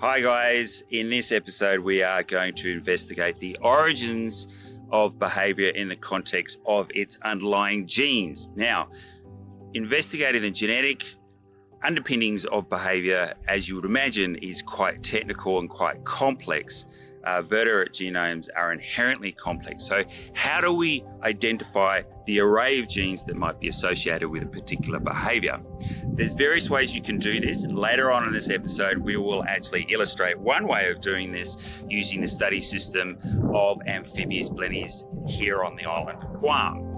Hi guys, in this episode we are going to investigate the origins of behaviour in the context of its underlying genes. Now, investigating the genetic underpinnings of behaviour, as you would imagine, is quite technical and quite complex. Vertebrate genomes are inherently complex. So how do we identify the array of genes that might be associated with a particular behaviour? There's various ways you can do this, and later on in this episode we will actually illustrate one way of doing this using the study system of amphibious blennies here on the island of Guam.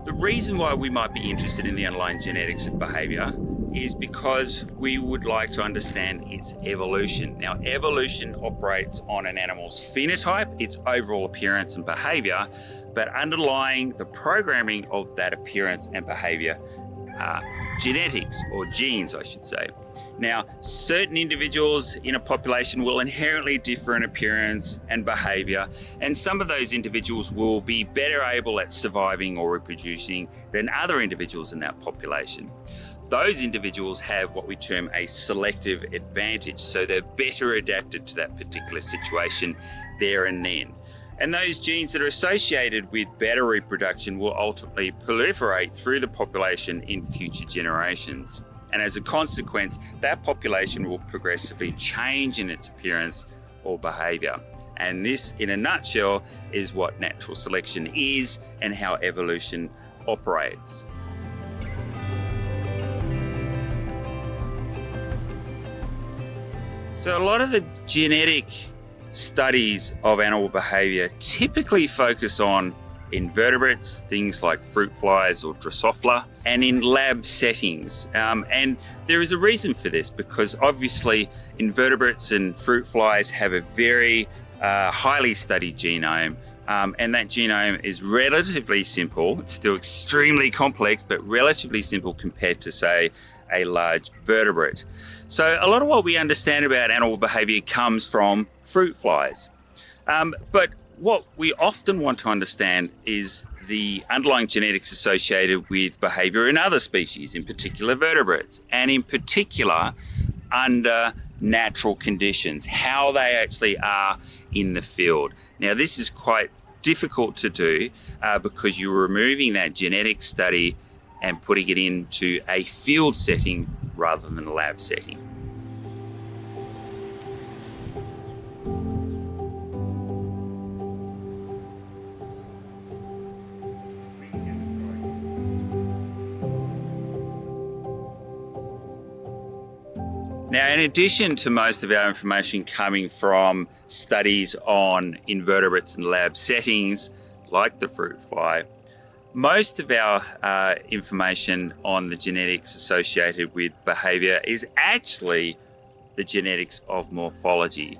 The reason why we might be interested in the underlying genetics of behaviour is because we would like to understand its evolution. Now, evolution operates on an animal's phenotype, its overall appearance and behaviour, but underlying the programming of that appearance and behaviour are genetics, or genes, I should say. Now, certain individuals in a population will inherently differ in appearance and behaviour, and some of those individuals will be better able at surviving or reproducing than other individuals in that population. Those individuals have what we term a selective advantage, so they're better adapted to that particular situation there and then. And those genes that are associated with better reproduction will ultimately proliferate through the population in future generations. And as a consequence, that population will progressively change in its appearance or behaviour. And this, in a nutshell, is what natural selection is and how evolution operates. So a lot of the genetic studies of animal behaviour typically focus on invertebrates, things like fruit flies or Drosophila, and in lab settings. And there is a reason for this, because obviously invertebrates and fruit flies have a very highly studied genome, and that genome is relatively simple. It's still extremely complex, but relatively simple compared to, say, a large vertebrate. So a lot of what we understand about animal behaviour comes from fruit flies. But what we often want to understand is the underlying genetics associated with behaviour in other species, in particular vertebrates, and in particular under natural conditions, how they actually are in the field. Now, this is quite difficult to do because you're removing that genetic study and putting it into a field setting rather than a lab setting. Now, in addition to most of our information coming from studies on invertebrates and lab settings, like the fruit fly, most of our information on the genetics associated with behaviour is actually the genetics of morphology.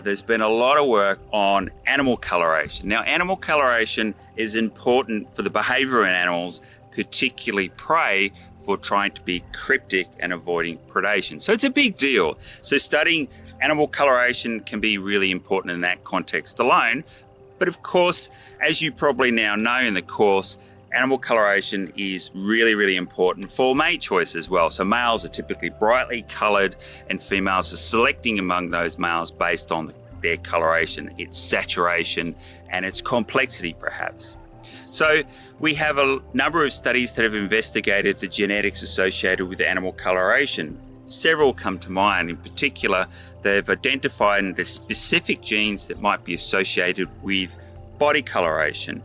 There's been a lot of work on animal coloration. Now, animal coloration is important for the behaviour in animals, particularly prey, for trying to be cryptic and avoiding predation. So it's a big deal. So studying animal coloration can be really important in that context alone. But of course, as you probably now know in the course, animal coloration is really, really important for mate choice as well. So males are typically brightly coloured and females are selecting among those males based on their coloration, its saturation and its complexity perhaps. So we have a number of studies that have investigated the genetics associated with animal coloration. Several come to mind. In particular, they've identified the specific genes that might be associated with body coloration.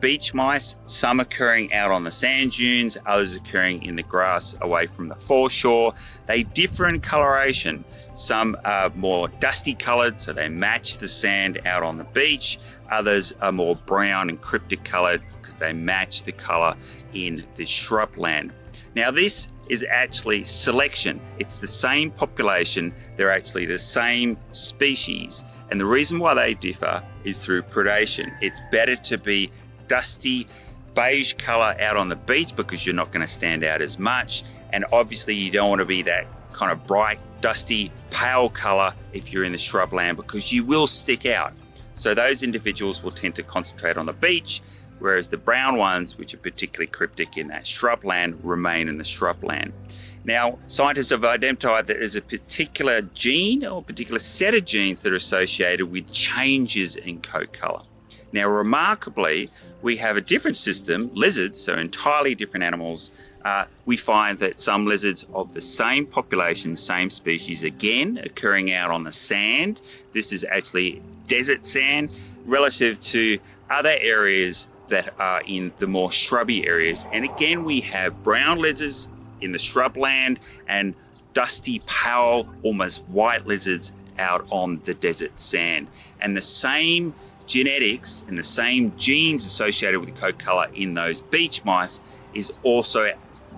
Beach mice, some occurring out on the sand dunes, others occurring in the grass away from the foreshore. They differ in coloration. Some are more dusty coloured, so they match the sand out on the beach. Others are more brown and cryptic coloured because they match the colour in the shrubland. Now, this is actually selection. It's the same population. They're actually the same species. And the reason why they differ is through predation. It's better to be dusty beige colour out on the beach because you're not going to stand out as much. And obviously you don't want to be that kind of bright, dusty, pale colour if you're in the shrubland because you will stick out. So those individuals will tend to concentrate on the beach, whereas the brown ones, which are particularly cryptic in that shrubland, remain in the shrubland. Now, scientists have identified that there's a particular gene or a particular set of genes that are associated with changes in coat colour. Now, remarkably, we have a different system, lizards, so entirely different animals. We find that some lizards of the same population, same species, again, occurring out on the sand. This is actually desert sand relative to other areas that are in the more shrubby areas. And again, we have brown lizards in the shrubland and dusty, pale, almost white lizards out on the desert sand. And the same genetics and the same genes associated with the coat colour in those beach mice is also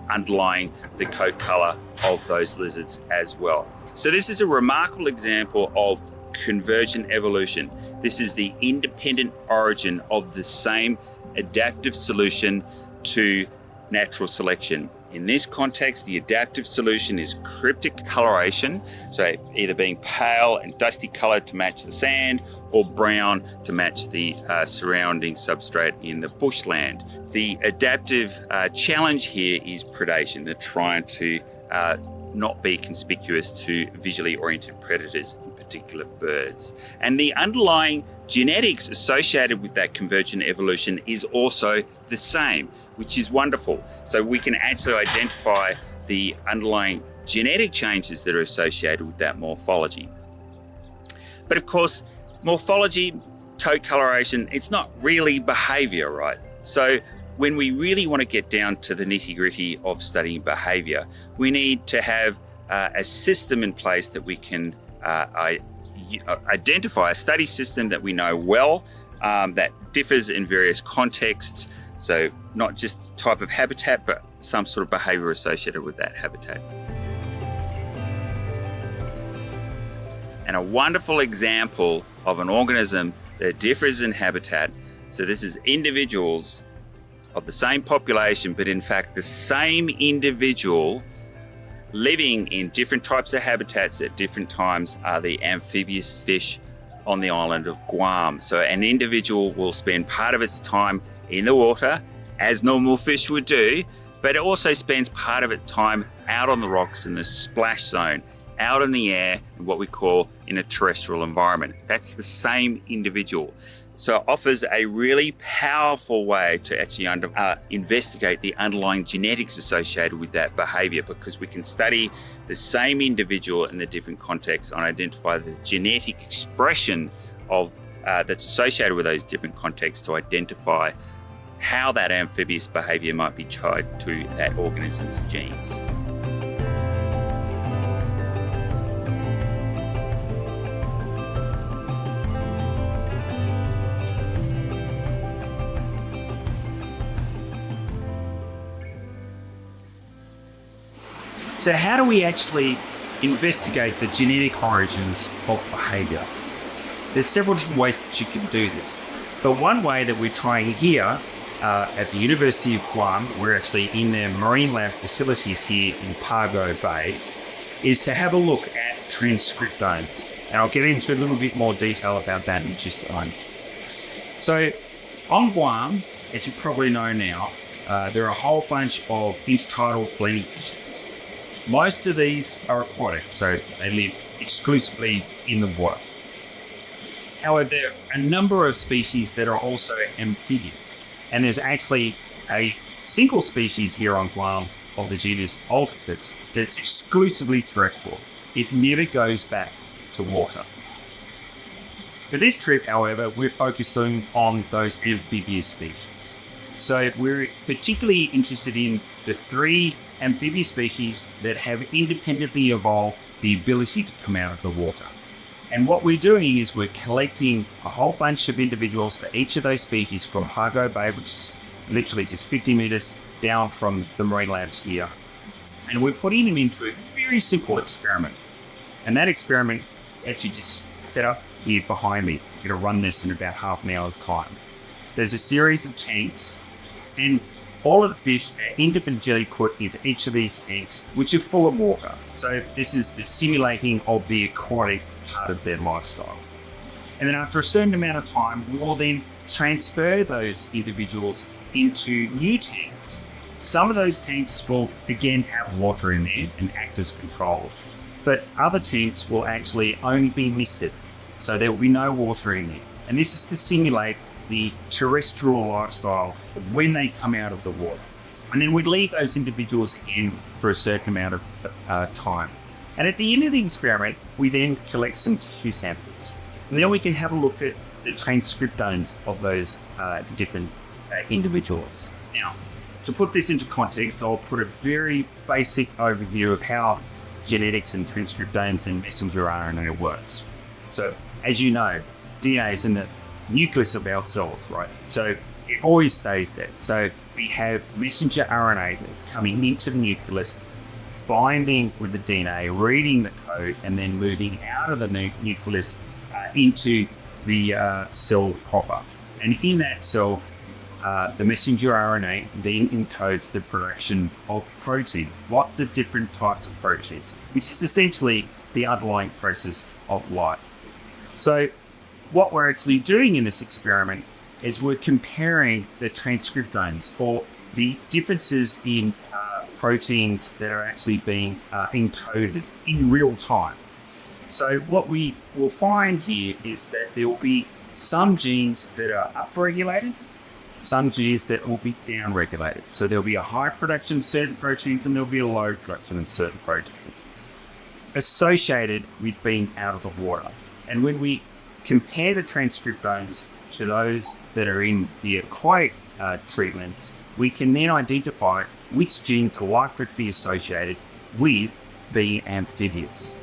underlying the coat colour of those lizards as well. So this is a remarkable example of convergent evolution. This is the independent origin of the same adaptive solution to natural selection. In this context, the adaptive solution is cryptic coloration, so either being pale and dusty coloured to match the sand or brown to match the surrounding substrate in the bushland. The adaptive challenge here is predation. They're trying to not be conspicuous to visually oriented predators, in particular birds. And the underlying genetics associated with that convergent evolution is also the same, which is wonderful. So we can actually identify the underlying genetic changes that are associated with that morphology. But of course, morphology, coat coloration, it's not really behaviour, right? So when we really want to get down to the nitty-gritty of studying behaviour, we need to have a system in place that we can identify, a study system that we know well, that differs in various contexts. So not just type of habitat, but some sort of behaviour associated with that habitat. And a wonderful example of an organism that differs in habitat. So this is individuals of the same population, but in fact the same individual living in different types of habitats at different times are the amphibious fish on the island of Guam. So an individual will spend part of its time in the water, as normal fish would do, but it also spends part of its time out on the rocks in the splash zone, out in the air, in what we call in a terrestrial environment. That's the same individual. So it offers a really powerful way to actually investigate the underlying genetics associated with that behaviour, because we can study the same individual in the different contexts and identify the genetic expression of that's associated with those different contexts to identify how that amphibious behaviour might be tied to that organism's genes. So how do we actually investigate the genetic origins of behaviour? There's several different ways that you can do this. But one way that we're trying here at the University of Guam, we're actually in their marine lab facilities here in Pago Bay, is to have a look at transcriptomes. And I'll get into a little bit more detail about that in just a moment. So on Guam, as you probably know now, there are a whole bunch of intertidal blenny fishes. Most of these are aquatic, so they live exclusively in the water. However, there are a number of species that are also amphibious, and there's actually a single species here on Guam of the genus Ulticus that's exclusively terrestrial. It never goes back to water. For this trip, however, we're focused on those amphibious species. So we're particularly interested in the 3 amphibious species that have independently evolved the ability to come out of the water. And what we're doing is we're collecting a whole bunch of individuals for each of those species from Pago Bay, which is literally just 50 meters down from the marine labs here. And we're putting them into a very simple experiment. And that experiment actually just set up here behind me. We're going to run this in about half an hour's time. There's a series of tanks, and all of the fish are individually put into each of these tanks, which are full of water. So this is the simulating of the aquatic part of their lifestyle. And then after a certain amount of time, we will then transfer those individuals into new tanks Some of those tanks will again have water in there and act as controls, but other tanks will actually only be misted, so there will be no water in there. And this is to simulate the terrestrial lifestyle when they come out of the water. And then we leave those individuals in for a certain amount of time. And at the end of the experiment, we then collect some tissue samples. And then we can have a look at the transcriptomes of those different individuals. Now, to put this into context, I'll put a very basic overview of how genetics and transcriptomes and messenger RNA works. So, as you know, DNA is in the nucleus of our cells, right? So it always stays there. So we have messenger RNA coming into the nucleus, binding with the DNA, reading the code, and then moving out of the nucleus into the cell proper. And in that cell, the messenger RNA then encodes the production of proteins, lots of different types of proteins, which is essentially the underlying process of life. So what we're actually doing in this experiment is we're comparing the transcriptomes, or the differences in proteins that are actually being encoded in real time. So what we will find here is that there will be some genes that are upregulated, some genes that will be downregulated. So there'll be a high production of certain proteins and there'll be a low production of certain proteins associated with being out of the water. And when we compare the transcriptomes to those that are in the aquatic treatments, we can then identify which genes are likely to be associated with being amphibious.